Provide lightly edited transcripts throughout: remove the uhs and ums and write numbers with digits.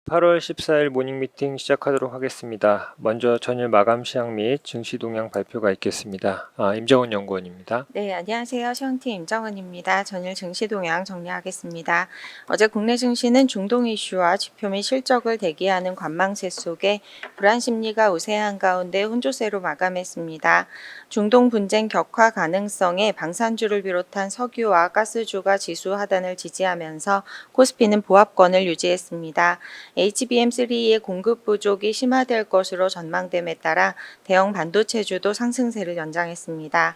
8월 14일 모닝 미팅 시작하도록 하겠습니다. 먼저 전일 마감 시황 및 증시 동향 발표가 있겠습니다. 임정훈 연구원입니다. 네, 안녕하세요. 시황팀 임정은입니다. 전일 증시 동향 정리하겠습니다. 어제 국내 증시는 중동 이슈와 지표 및 실적을 대기하는 관망세 속에 불안 심리가 우세한 가운데 혼조세로 마감했습니다. 중동 분쟁 격화 가능성에 방산주를 비롯한 석유와 가스주가 지수 하단을 지지하면서 코스피는 보합권을 유지했습니다. HBM3의 공급 부족이 심화될 것으로 전망됨에 따라 대형 반도체주도 상승세를 연장했습니다.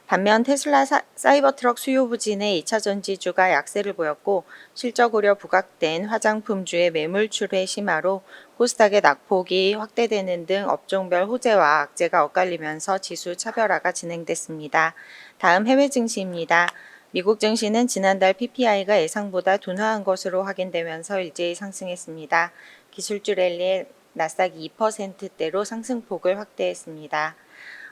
반면 테슬라 사이버트럭 수요 부진에 2차 전지주가 약세를 보였고 실적 우려 부각된 화장품주의 매물 출회 심화로 코스닥의 낙폭이 확대되는 등 업종별 호재와 악재가 엇갈리면서 지수 차별화가 진행됐습니다. 다음 해외 증시입니다. 미국 증시는 지난달 PPI가 예상보다 둔화한 것으로 확인되면서 일제히 상승했습니다. 기술주 랠리에 나스닥이 2%대로 상승폭을 확대했습니다.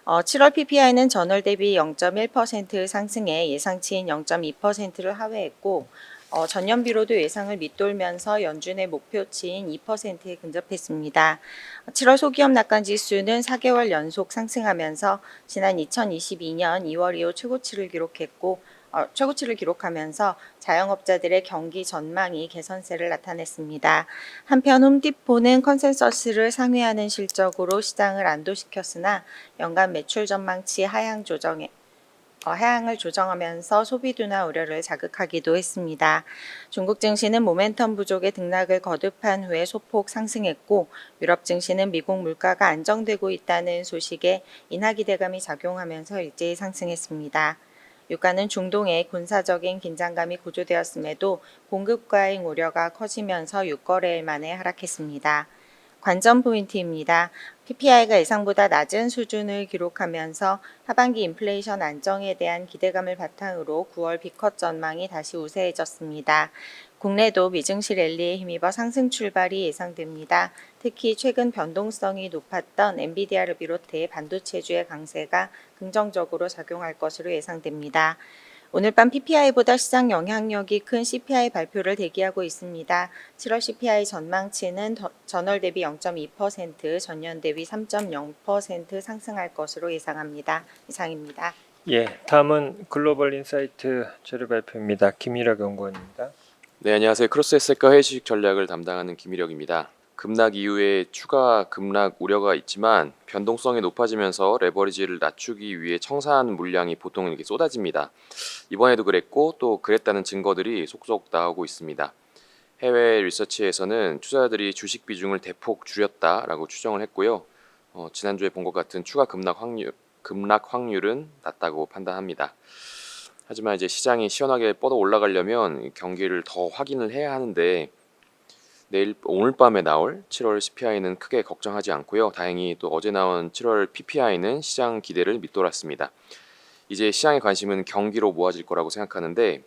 7월 PPI는 전월 대비 0.1% 상승해 예상치인 0.2%를 하회했고 전년비로도 예상을 밑돌면서 연준의 목표치인 2%에 근접했습니다. 7월 소기업 낙관 지수는 4개월 연속 상승하면서 지난 2022년 2월 이후 최고치를 기록하면서 자영업자들의 경기 전망이 개선세를 나타냈습니다. 한편 홈디포는 컨센서스를 상회하는 실적으로 시장을 안도시켰으나 연간 매출 전망치 하향을 조정하면서 소비 둔화 우려를 자극하기도 했습니다. 중국 증시는 모멘텀 부족의 등락을 거듭한 후에 소폭 상승했고 유럽 증시는 미국 물가가 안정되고 있다는 소식에 인하 기대감이 작용하면서 일제히 상승했습니다. 유가는 중동의 군사적인 긴장감이 고조되었음에도 공급 과잉 우려가 커지면서 6거래일 만에 하락했습니다. 관전 포인트입니다. PPI가 예상보다 낮은 수준을 기록하면서 하반기 인플레이션 안정에 대한 기대감을 바탕으로 9월 B컷 전망이 다시 우세해졌습니다. 국내도 미증시 랠리에 힘입어 상승 출발이 예상됩니다. 특히 최근 변동성이 높았던 엔비디아를 비롯해 반도체주의 강세가 긍정적으로 작용할 것으로 예상됩니다. 오늘 밤 PPI보다 시장 영향력이 큰 CPI 발표를 대기하고 있습니다. 7월 CPI 전망치는 전월 대비 0.2%, 전년 대비 3.0% 상승할 것으로 예상합니다. 이상입니다. 다음은 글로벌 인사이트 자료 발표입니다. 김일학 연구원입니다. 네, 안녕하세요. 크로스에셋과 해외주식 전략을 담당하는 김일혁입니다. 급락 이후에 추가 급락 우려가 있지만 변동성이 높아지면서 레버리지를 낮추기 위해 청산 물량이 보통 이렇게 쏟아집니다. 이번에도 그랬고 또 그랬다는 증거들이 속속 나오고 있습니다. 해외 리서치에서는 투자자들이 주식 비중을 대폭 줄였다라고 추정을 했고요. 지난주에 본 것 같은 추가 급락 확률은 낮다고 판단합니다. 하지만 이제 시장이 시원하게 뻗어 올라가려면 경기를 더 확인을 해야 하는데 오늘 밤에 나올 7월 CPI는 크게 걱정하지 않고요. 다행히 또 어제 나온 7월 PPI는 시장 기대를 밑돌았습니다. 이제 시장의 관심은 경기로 모아질 거라고 생각하는데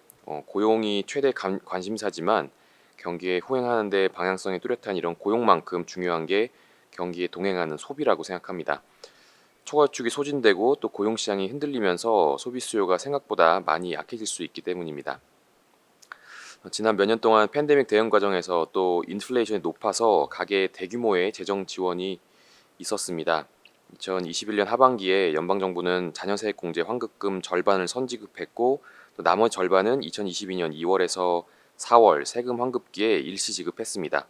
고용이 최대 관심사지만 경기에 후행하는 데 방향성이 뚜렷한 이런 고용만큼 중요한 게 경기에 동행하는 소비라고 생각합니다. 초과축이 소진되고 또 고용시장이 흔들리면서 소비 수요가 생각보다 많이 약해질 수 있기 때문입니다. 지난 몇 년 동안 팬데믹 대응 과정에서 또 인플레이션이 높아서 가계에 대규모의 재정 지원이 있었습니다. 2021년 하반기에 연방정부는 자녀세액 공제 환급금 절반을 선지급했고 또 나머지 절반은 2022년 2월에서 4월 세금 환급기에 일시 지급했습니다.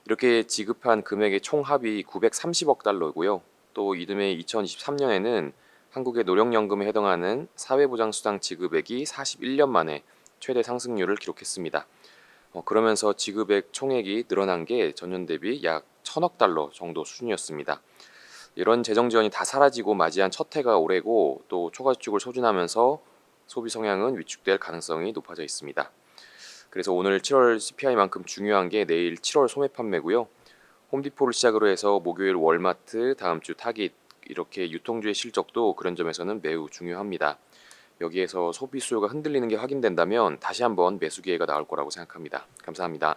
이렇게 지급한 금액의 총합이 930억 달러고요. 또 이듬해 2023년에는 한국의 노령연금에 해당하는 사회보장수당 지급액이 41년 만에 최대 상승률을 기록했습니다. 그러면서 지급액 총액이 늘어난 게 전년 대비 약 1,000억 달러 정도 수준이었습니다. 이런 재정 지원이 다 사라지고 맞이한 첫 해가 올해고 또 초과축을 소진하면서 소비 성향은 위축될 가능성이 높아져 있습니다. 그래서 오늘 7월 CPI만큼 중요한 게 내일 7월 소매 판매고요. 홈디포를 시작으로 해서 목요일 월마트, 다음 주 타깃 이렇게 유통주의 실적도 그런 점에서는 매우 중요합니다. 여기에서 소비 수요가 흔들리는 게 확인된다면 다시 한번 매수 기회가 나올 거라고 생각합니다. 감사합니다.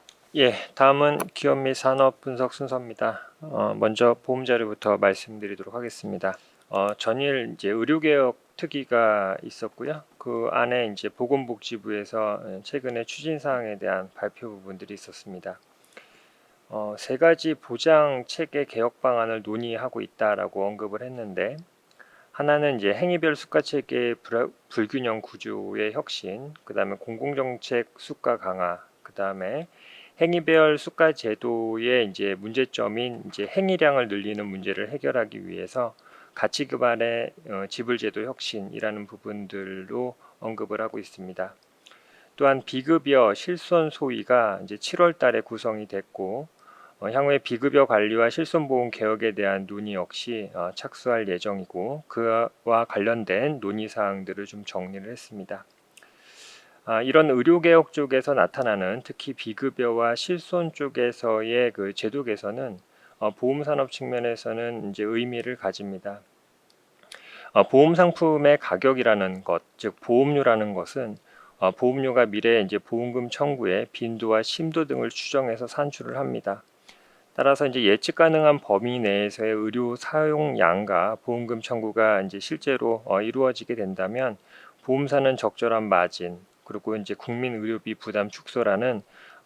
다음은 기업 및 산업 분석 순서입니다. 먼저 보험 자료부터 말씀드리도록 하겠습니다. 전일 이제 의료개혁 특위가 있었고요. 그 안에 이제 보건복지부에서 최근에 추진 사항에 대한 발표 부분들이 있었습니다. 세 가지 보장 체계 개혁 방안을 논의하고 있다라고 언급을 했는데, 하나는 이제 행위별 수가 체계 불균형 구조의 혁신, 그다음에 공공정책 수가 강화, 그다음에 행위별 수가 제도의 이제 문제점인 이제 행위량을 늘리는 문제를 해결하기 위해서 가치 기반의 지불제도 혁신이라는 부분들로 언급을 하고 있습니다. 또한 비급여 실손 소위가 이제 7월 달에 구성이 됐고, 향후에 비급여 관리와 실손보험 개혁에 대한 논의 역시 착수할 예정이고, 그와 관련된 논의 사항들을 좀 정리를 했습니다. 이런 의료개혁 쪽에서 나타나는 특히 비급여와 실손 쪽에서의 그 제도 개선은 보험산업 측면에서는 이제 의미를 가집니다. 보험 상품의 가격이라는 것, 즉 보험료라는 것은 보험료가 미래에 이제 보험금 청구의 빈도와 심도 등을 추정해서 산출을 합니다. 따라서 이제 예측 가능한 범위 내에서의 의료 사용량과 보험금 청구가 이제 실제로 이루어지게 된다면 보험사는 적절한 마진, 그리고 이제 국민 의료비 부담 축소라는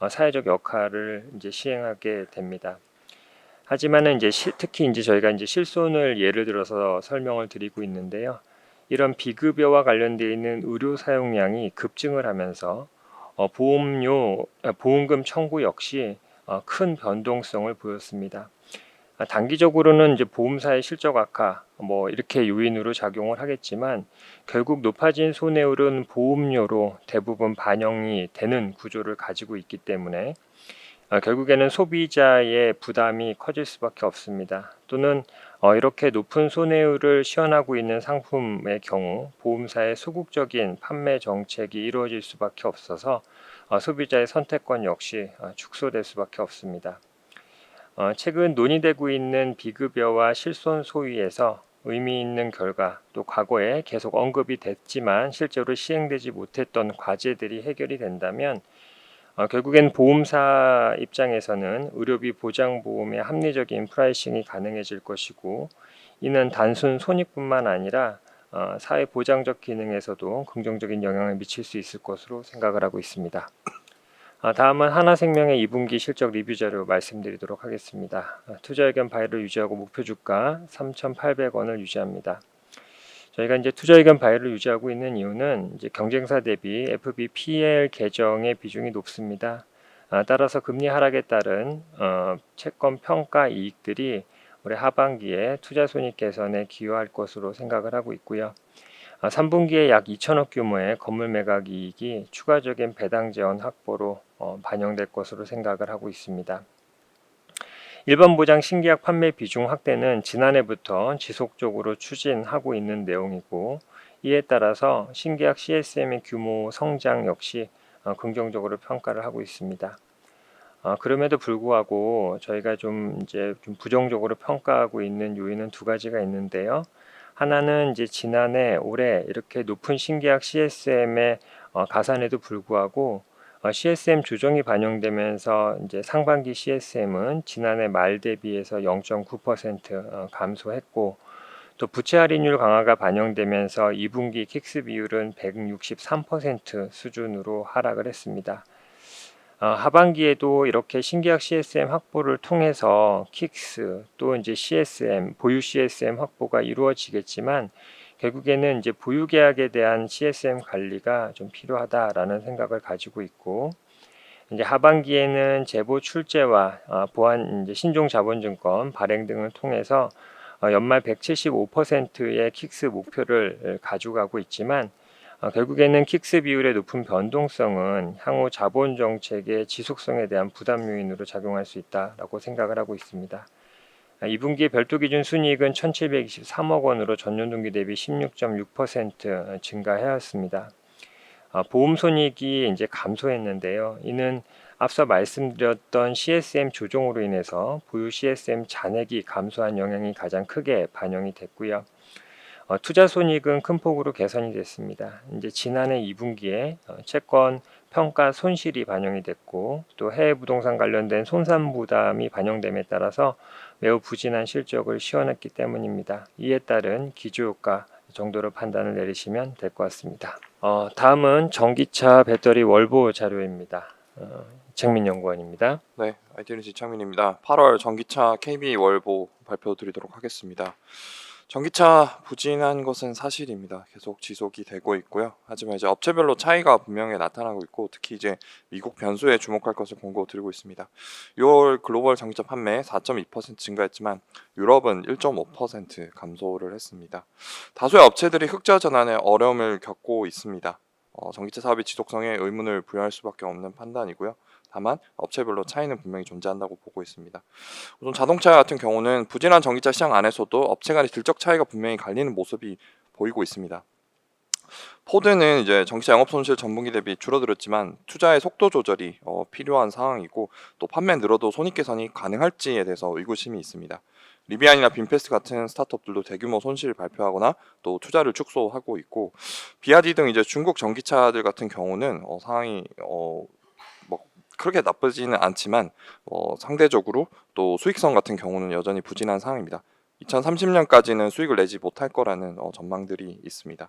사회적 역할을 이제 시행하게 됩니다. 하지만은 이제 특히 이제 저희가 이제 실손을 예를 들어서 설명을 드리고 있는데요. 이런 비급여와 관련되어 있는 의료 사용량이 급증을 하면서 보험금 청구 역시 큰 변동성을 보였습니다. 단기적으로는 이제 보험사의 실적 악화 이렇게 요인으로 작용을 하겠지만, 결국 높아진 손해율은 보험료로 대부분 반영이 되는 구조를 가지고 있기 때문에 결국에는 소비자의 부담이 커질 수밖에 없습니다. 또는 이렇게 높은 손해율을 시현하고 있는 상품의 경우 보험사의 소극적인 판매 정책이 이루어질 수밖에 없어서 소비자의 선택권 역시 축소될 수밖에 없습니다. 최근 논의되고 있는 비급여와 실손 소위에서 의미 있는 결과, 또 과거에 계속 언급이 됐지만 실제로 시행되지 못했던 과제들이 해결이 된다면 결국엔 보험사 입장에서는 의료비 보장보험의 합리적인 프라이싱이 가능해질 것이고, 이는 단순 손익뿐만 아니라 사회 보장적 기능에서도 긍정적인 영향을 미칠 수 있을 것으로 생각을 하고 있습니다. 다음은 하나생명의 2분기 실적 리뷰 자료 말씀드리도록 하겠습니다. 투자의견 바이를 유지하고 목표 주가 3,800원을 유지합니다. 저희가 이제 투자의견 바이를 유지하고 있는 이유는 이제 경쟁사 대비 FVPL 계정의 비중이 높습니다. 따라서 금리 하락에 따른 채권 평가 이익들이 올해 하반기에 투자 손익 개선에 기여할 것으로 생각을 하고 있고요. 3분기에 약 2천억 규모의 건물 매각 이익이 추가적인 배당 재원 확보로 반영될 것으로 생각을 하고 있습니다. 일반 보장 신계약 판매 비중 확대는 지난해부터 지속적으로 추진하고 있는 내용이고, 이에 따라서 신계약 CSM의 규모 성장 역시 긍정적으로 평가를 하고 있습니다. 그럼에도 불구하고 저희가 좀 부정적으로 평가하고 있는 요인은 두 가지가 있는데요. 하나는 이제 지난해 올해 이렇게 높은 신계약 CSM의 가산에도 불구하고 CSM 조정이 반영되면서 이제 상반기 CSM은 지난해 말 대비해서 0.9% 감소했고, 또 부채 할인율 강화가 반영되면서 2분기 킥스 비율은 163% 수준으로 하락을 했습니다. 하반기에도 이렇게 신계약 CSM 확보를 통해서 킥스 또 이제 CSM 보유 CSM 확보가 이루어지겠지만, 결국에는 이제 보유 계약에 대한 CSM 관리가 좀 필요하다라는 생각을 가지고 있고, 이제 하반기에는 제보 출재와 보안 이제 신종 자본증권 발행 등을 통해서 연말 175%의 킥스 목표를 가져가고 있지만, 결국에는 킥스 비율의 높은 변동성은 향후 자본 정책의 지속성에 대한 부담 요인으로 작용할 수 있다라고 생각을 하고 있습니다. 2분기 별도 기준 순이익은 1,723억 원으로 전년 동기 대비 16.6% 증가하였습니다. 보험 손익이 이제 감소했는데요. 이는 앞서 말씀드렸던 CSM 조정으로 인해서 보유 CSM 잔액이 감소한 영향이 가장 크게 반영이 됐고요. 투자 손익은 큰 폭으로 개선이 됐습니다. 이제 지난해 2분기에 채권 평가 손실이 반영이 됐고, 또 해외 부동산 관련된 손산 부담이 반영됨에 따라서 매우 부진한 실적을 시현했기 때문입니다. 이에 따른 기저효과 정도로 판단을 내리시면 될 것 같습니다. 다음은 전기차 배터리 월보 자료입니다. 장민 연구원입니다. 네, ITNC 창민입니다. 8월 전기차 KB 월보 발표 드리도록 하겠습니다. 전기차 부진한 것은 사실입니다. 계속 지속이 되고 있고요. 하지만 이제 업체별로 차이가 분명히 나타나고 있고, 특히 이제 미국 변수에 주목할 것을 권고 드리고 있습니다. 6월 글로벌 전기차 판매 4.2% 증가했지만 유럽은 1.5% 감소를 했습니다. 다수의 업체들이 흑자 전환에 어려움을 겪고 있습니다. 전기차 사업의 지속성에 의문을 부여할 수밖에 없는 판단이고요. 다만 업체별로 차이는 분명히 존재한다고 보고 있습니다. 우선 자동차 같은 경우는 부진한 전기차 시장 안에서도 업체 간의 질적 차이가 분명히 갈리는 모습이 보이고 있습니다. 포드는 이제 전기차 영업 손실 전분기 대비 줄어들었지만 투자의 속도 조절이 필요한 상황이고, 또 판매 늘어도 손익 개선이 가능할지에 대해서 의구심이 있습니다. 리비안이나 빈페스트 같은 스타트업들도 대규모 손실을 발표하거나 또 투자를 축소하고 있고, 비아디 등 이제 중국 전기차들 같은 경우는 상황이 뭐 그렇게 나쁘지는 않지만 상대적으로 또 수익성 같은 경우는 여전히 부진한 상황입니다. 2030년까지는 수익을 내지 못할 거라는 전망들이 있습니다.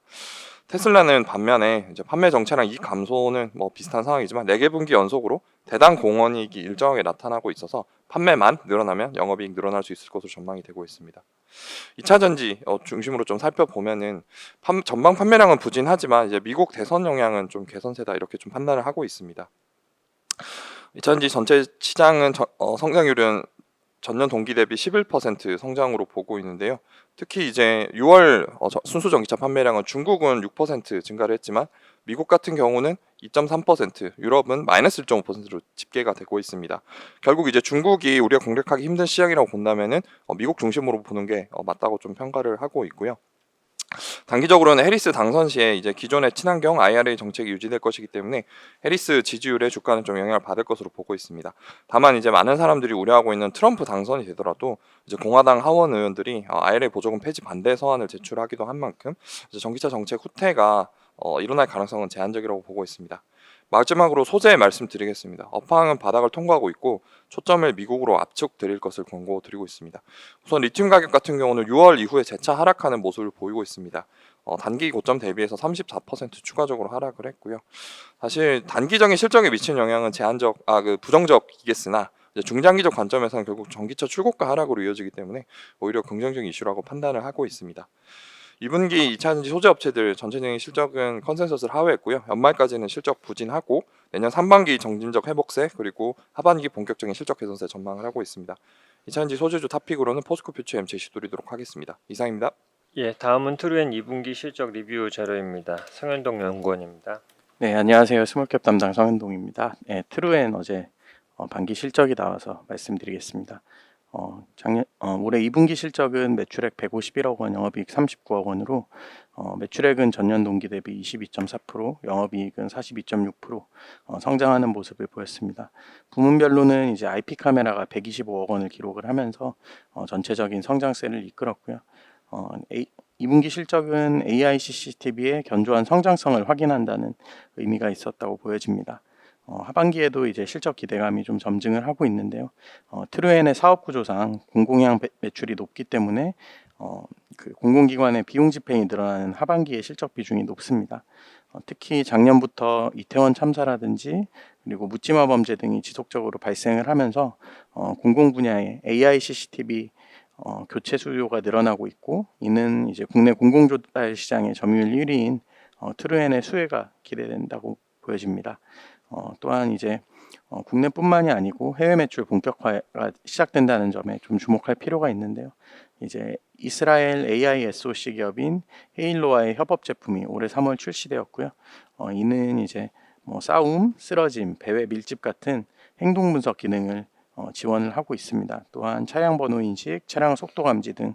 테슬라는 반면에 이제 판매 정체랑 이익 감소는 비슷한 상황이지만 4개 분기 연속으로 대당 공헌이익이 일정하게 나타나고 있어서 판매만 늘어나면 영업이익 늘어날 수 있을 것으로 전망이 되고 있습니다. 2차 전지 중심으로 좀 살펴보면은 전방 판매량은 부진하지만 이제 미국 대선 영향은 좀 개선세다, 이렇게 좀 판단을 하고 있습니다. 2차 전지 전체 시장은 성장률은 전년 동기 대비 11% 성장으로 보고 있는데요. 특히 이제 6월 순수 전기차 판매량은 중국은 6% 증가를 했지만 미국 같은 경우는 2.3%, 유럽은 마이너스 1.5%로 집계가 되고 있습니다. 결국 이제 중국이 우리가 공략하기 힘든 시장이라고 본다면은 미국 중심으로 보는 게 맞다고 좀 평가를 하고 있고요. 단기적으로는 해리스 당선 시에 이제 기존의 친환경 IRA 정책이 유지될 것이기 때문에 해리스 지지율의 주가는 좀 영향을 받을 것으로 보고 있습니다. 다만 이제 많은 사람들이 우려하고 있는 트럼프 당선이 되더라도 이제 공화당 하원 의원들이 IRA 보조금 폐지 반대 서한을 제출하기도 한 만큼 이제 전기차 정책 후퇴가 일어날 가능성은 제한적이라고 보고 있습니다. 마지막으로 소재 말씀드리겠습니다. 업황은 바닥을 통과하고 있고 초점을 미국으로 압축 드릴 것을 권고드리고 있습니다. 우선 리튬 가격 같은 경우는 6월 이후에 재차 하락하는 모습을 보이고 있습니다. 단기 고점 대비해서 34% 추가적으로 하락을 했고요. 사실 단기적인 실적에 미치는 영향은 부정적이겠으나 중장기적 관점에서는 결국 전기차 출고가 하락으로 이어지기 때문에 오히려 긍정적인 이슈라고 판단을 하고 있습니다. 2분기 2차전지 소재 업체들 전체적인 실적은 컨센서스를 하회했고요. 연말까지는 실적 부진하고 내년 3반기 정진적 회복세, 그리고 하반기 본격적인 실적 개선세 전망을 하고 있습니다. 2차전지 소재주 탑픽으로는 포스코 퓨처 M 제시 드리도록 하겠습니다. 이상입니다. 예, 다음은 트루엔 2분기 실적 리뷰 자료입니다. 성현동 연구원입니다. 네, 안녕하세요. 스몰캡 담당 성현동입니다. 네, 트루엔 어제 반기 실적이 나와서 말씀드리겠습니다. 올해 2분기 실적은 매출액 151억 원, 영업이익 39억 원으로 매출액은 전년 동기 대비 22.4%, 영업이익은 42.6% 성장하는 모습을 보였습니다. 부문별로는 이제 IP 카메라가 125억 원을 기록을 하면서 전체적인 성장세를 이끌었고요. 2분기 실적은 AI CCTV의 견조한 성장성을 확인한다는 의미가 있었다고 보여집니다. 하반기에도 이제 실적 기대감이 좀 점증을 하고 있는데요. 트루엔의 사업 구조상 공공향 매출이 높기 때문에 그 공공기관의 비용 집행이 늘어나는 하반기의 실적 비중이 높습니다. 특히 작년부터 이태원 참사라든지 그리고 묻지마 범죄 등이 지속적으로 발생을 하면서 공공 분야의 AI CCTV 교체 수요가 늘어나고 있고, 이는 이제 국내 공공조달 시장의 점유율 1위인 트루엔의 수혜가 기대된다고 보여집니다. 또한 이제 국내뿐만이 아니고 해외 매출 본격화가 시작된다는 점에 좀 주목할 필요가 있는데요. 이제 이스라엘 AI SoC 기업인 헤일로와의 협업 제품이 올해 3월 출시되었고요. 이는 이제 싸움, 쓰러짐, 배회 밀집 같은 행동 분석 기능을 지원을 하고 있습니다. 또한 차량 번호 인식, 차량 속도 감지 등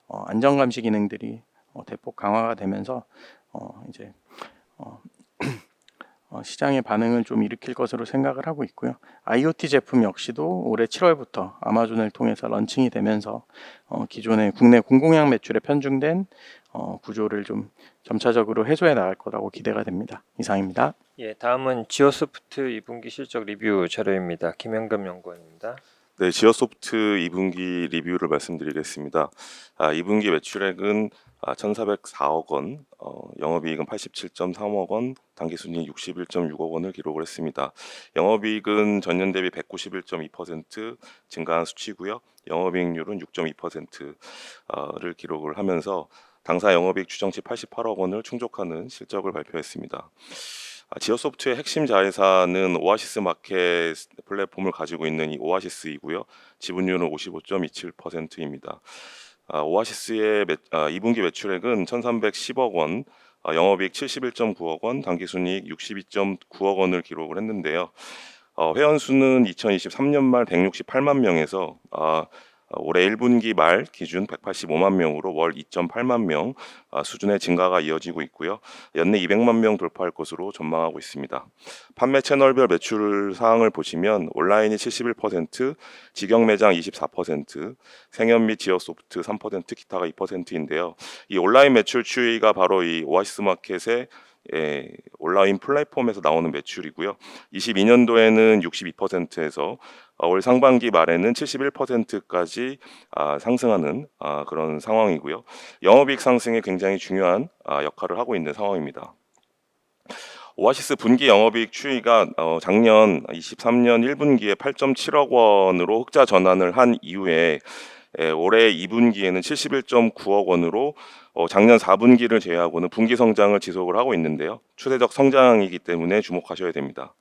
안전 감시 기능들이 대폭 강화가 되면서 이제 시장의 반응을 좀 일으킬 것으로 생각을 하고 있고요. IoT 제품 역시도 올해 7월부터 아마존을 통해서 런칭이 되면서 기존의 국내 공공향 매출에 편중된 구조를 좀 점차적으로 해소해 나갈 거라고 기대가 됩니다. 이상입니다. 예, 다음은 지오소프트 2분기 실적 리뷰 자료입니다. 김현금 연구원입니다. 네, 지오소프트 2분기 리뷰를 말씀드리겠습니다. 2분기 매출액은 1,404억 원, 영업이익은 87.3억 원, 당기순이익 61.6억 원을 기록을 했습니다. 영업이익은 전년 대비 191.2% 증가한 수치고요. 영업이익률은 6.2%를 기록을 하면서 당사 영업이익 추정치 88억 원을 충족하는 실적을 발표했습니다. 지오소프트의 핵심 자회사는 오아시스 마켓 플랫폼을 가지고 있는 이 오아시스이고요. 지분율은 55.27%입니다. 오아시스의 2분기 매출액은 1,310억 원, 영업이익 71.9억 원, 당기순이익 62.9억 원을 기록을 했는데요. 회원 수는 2023년 말 168만 명에서 올해 1분기 말 기준 185만 명으로 월 2.8만 명 수준의 증가가 이어지고 있고요. 연내 200만 명 돌파할 것으로 전망하고 있습니다. 판매 채널별 매출 사항을 보시면 온라인이 71%, 직영 매장 24%, 생협 및 지오소프트 3%, 기타가 2%인데요. 이 온라인 매출 추이가 바로 이 오아시스 마켓의 온라인 플랫폼에서 나오는 매출이고요. 22년도에는 62%에서 올 상반기 말에는 71%까지 상승하는 그런 상황이고요. 영업이익 상승에 굉장히 중요한 역할을 하고 있는 상황입니다. 오아시스 분기 영업이익 추이가 작년 23년 1분기에 8.7억 원으로 흑자 전환을 한 이후에 올해 2분기에는 71.9억 원으로 작년 4분기를 제외하고는 분기 성장을 지속을 하고 있는데요. 추세적 성장이기 때문에 주목하셔야 됩니다.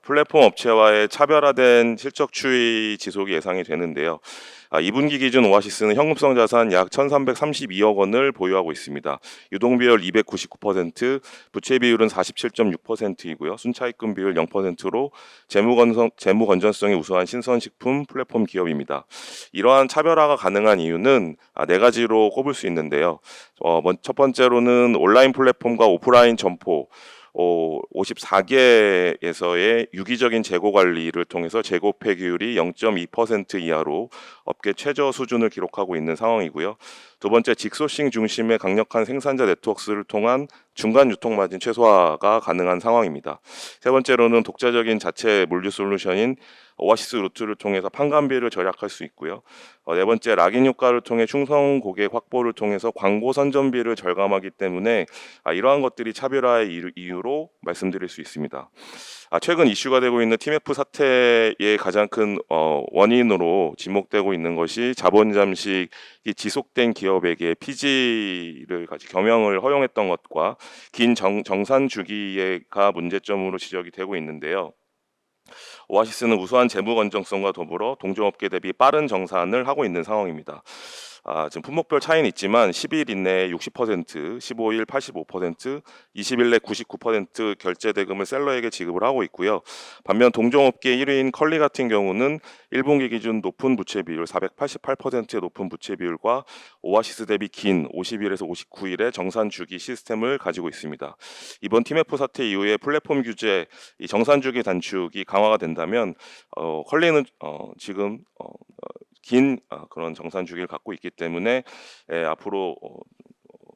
플랫폼 업체와의 차별화된 실적 추이 지속이 예상이 되는데요. 2분기 기준 오아시스는 현금성 자산 약 1,332억 원을 보유하고 있습니다. 유동비율 299%, 부채 비율은 47.6%이고요. 순차입금 비율 0%로 재무 건전성이 우수한 신선식품 플랫폼 기업입니다. 이러한 차별화가 가능한 이유는 네 가지로 꼽을 수 있는데요. 첫 번째로는 온라인 플랫폼과 오프라인 점포 54개에서의 유기적인 재고 관리를 통해서 재고 폐기율이 0.2% 이하로 업계 최저 수준을 기록하고 있는 상황이고요. 두 번째, 직소싱 중심의 강력한 생산자 네트워크를 통한 중간 유통 마진 최소화가 가능한 상황입니다. 세 번째로는 독자적인 자체 물류 솔루션인 오아시스 루트를 통해서 판관비를 절약할 수 있고요. 네 번째, 락인 효과를 통해 충성 고객 확보를 통해서 광고 선전비를 절감하기 때문에 이러한 것들이 차별화의 이유로 말씀드릴 수 있습니다. 최근 이슈가 되고 있는 TMF 사태의 가장 큰 원인으로 지목되고 있는 것이 자본 잠식이 지속된 기업에게 피지를 같이 경영을 허용했던 것과 긴 정산 주기가 문제점으로 지적이 되고 있는데요. 오아시스는 우수한 재무 건전성과 더불어 동종업계 대비 빠른 정산을 하고 있는 상황입니다. 지금 품목별 차이는 있지만 10일 이내에 60%, 15일 85%, 20일 내 99% 결제 대금을 셀러에게 지급을 하고 있고요. 반면 동종업계 1위인 컬리 같은 경우는 1분기 기준 높은 부채 비율 488%의 높은 부채 비율과 오아시스 대비 긴 50일에서 59일의 정산 주기 시스템을 가지고 있습니다. 이번 TMF 사태 이후에 플랫폼 규제, 이 정산 주기 단축이 강화가 된다면 컬리는 지금 긴 그런 정산 주기를 갖고 있기 때문에 앞으로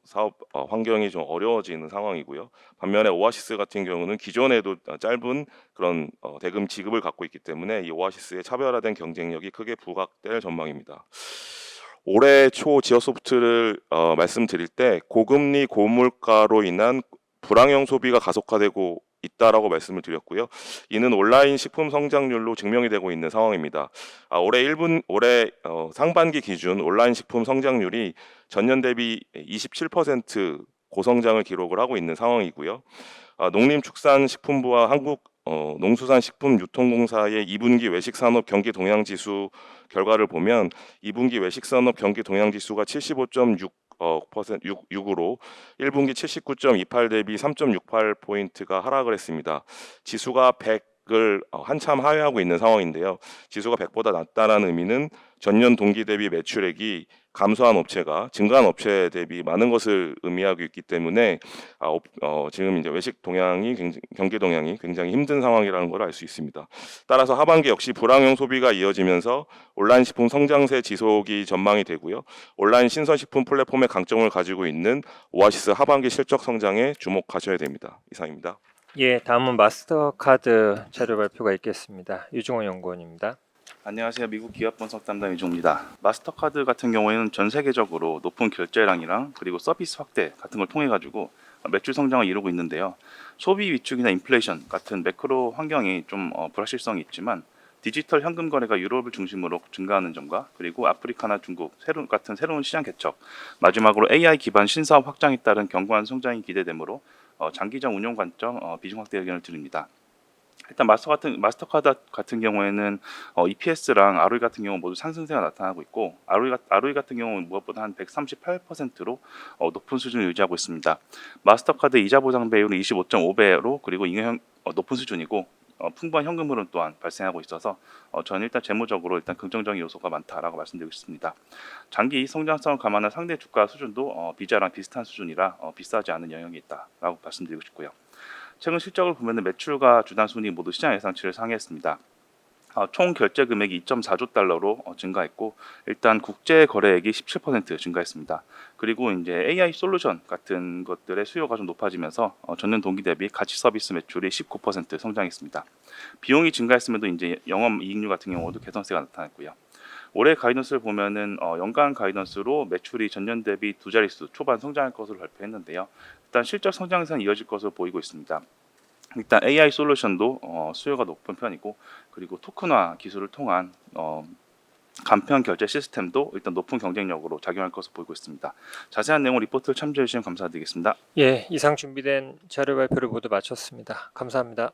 사업 환경이 좀 어려워지는 상황이고요. 반면에 오아시스 같은 경우는 기존에도 짧은 그런 대금 지급을 갖고 있기 때문에 이 오아시스의 차별화된 경쟁력이 크게 부각될 전망입니다. 올해 초 지오소프트를 말씀드릴 때 고금리 고물가로 인한 불황형 소비가 가속화되고 있다라고 말씀을 드렸고요. 이는 온라인 식품 성장률로 증명이 되고 있는 상황입니다. 올해 상반기 기준 온라인 식품 성장률이 전년 대비 27% 고성장을 기록을 하고 있는 상황이고요. 농림축산식품부와 한국 농수산식품유통공사의 2분기 외식산업 경기 동향지수 결과를 보면 2분기 외식산업 경기 동향지수가 75.6%으로 1분기 79.28 대비 3.68포인트가 하락을 했습니다. 지수가 100을 한참 하회하고 있는 상황인데요. 지수가 100보다 낮다는 의미는 전년 동기 대비 매출액이 감소한 업체가 증가한 업체 대비 많은 것을 의미하고 있기 때문에 지금 이제 외식 동향이 경기 동향이 굉장히 힘든 상황이라는 걸 알 수 있습니다. 따라서 하반기 역시 불황형 소비가 이어지면서 온라인 식품 성장세 지속이 전망이 되고요. 온라인 신선식품 플랫폼의 강점을 가지고 있는 오아시스 하반기 실적 성장에 주목하셔야 됩니다. 이상입니다. 예, 다음은 마스터카드 자료 발표가 있겠습니다. 유중원 연구원입니다. 안녕하세요. 미국 기업 분석 담당 이종입니다. 마스터카드 같은 경우에는 전 세계적으로 높은 결제량이랑 그리고 서비스 확대 같은 걸 통해 가지고 매출 성장을 이루고 있는데요. 소비 위축이나 인플레이션 같은 매크로 환경이 좀 불확실성이 있지만 디지털 현금 거래가 유럽을 중심으로 증가하는 점과 그리고 아프리카나 중국 같은 새로운 시장 개척, 마지막으로 AI 기반 신사업 확장에 따른 견고한 성장이 기대되므로 장기적 운용 관점 비중 확대 의견을 드립니다. 일단 마스터카드 같은 경우에는 EPS랑 ROE 같은 경우 모두 상승세가 나타나고 있고 ROE 같은 경우는 무엇보다 한 138%로 높은 수준을 유지하고 있습니다. 마스터카드 이자 보상 배율은 25.5배로 그리고 잉여 높은 수준이고 풍부한 현금 흐름 또한 발생하고 있어서 저는 일단 재무적으로 일단 긍정적인 요소가 많다라고 말씀드리고 싶습니다. 장기 성장성을 감안한 상대 주가 수준도 비자랑 비슷한 수준이라 비싸지 않은 영역이 있다라고 말씀드리고 싶고요. 최근 실적을 보면 매출과 주단 순이익 모두 시장 예상치를 상회했습니다. 총 결제 금액이 2.4조 달러로 증가했고 일단 국제 거래액이 17% 증가했습니다. 그리고 이제 AI 솔루션 같은 것들의 수요가 좀 높아지면서 전년 동기 대비 가치 서비스 매출이 19% 성장했습니다. 비용이 증가했음에도 이제 영업 이익률 같은 경우도 개선세가 나타났고요. 올해 가이던스를 보면은 연간 가이던스로 매출이 전년 대비 두 자릿수 초반 성장할 것으로 발표했는데요. 일단 실적 성장세는 이어질 것으로 보이고 있습니다. 일단 AI 솔루션도 수요가 높은 편이고 그리고 토큰화 기술을 통한 간편 결제 시스템도 일단 높은 경쟁력으로 작용할 것으로 보이고 있습니다. 자세한 내용 리포트를 참조해 주시면 감사드리겠습니다. 예, 이상 준비된 자료 발표를 모두 마쳤습니다. 감사합니다.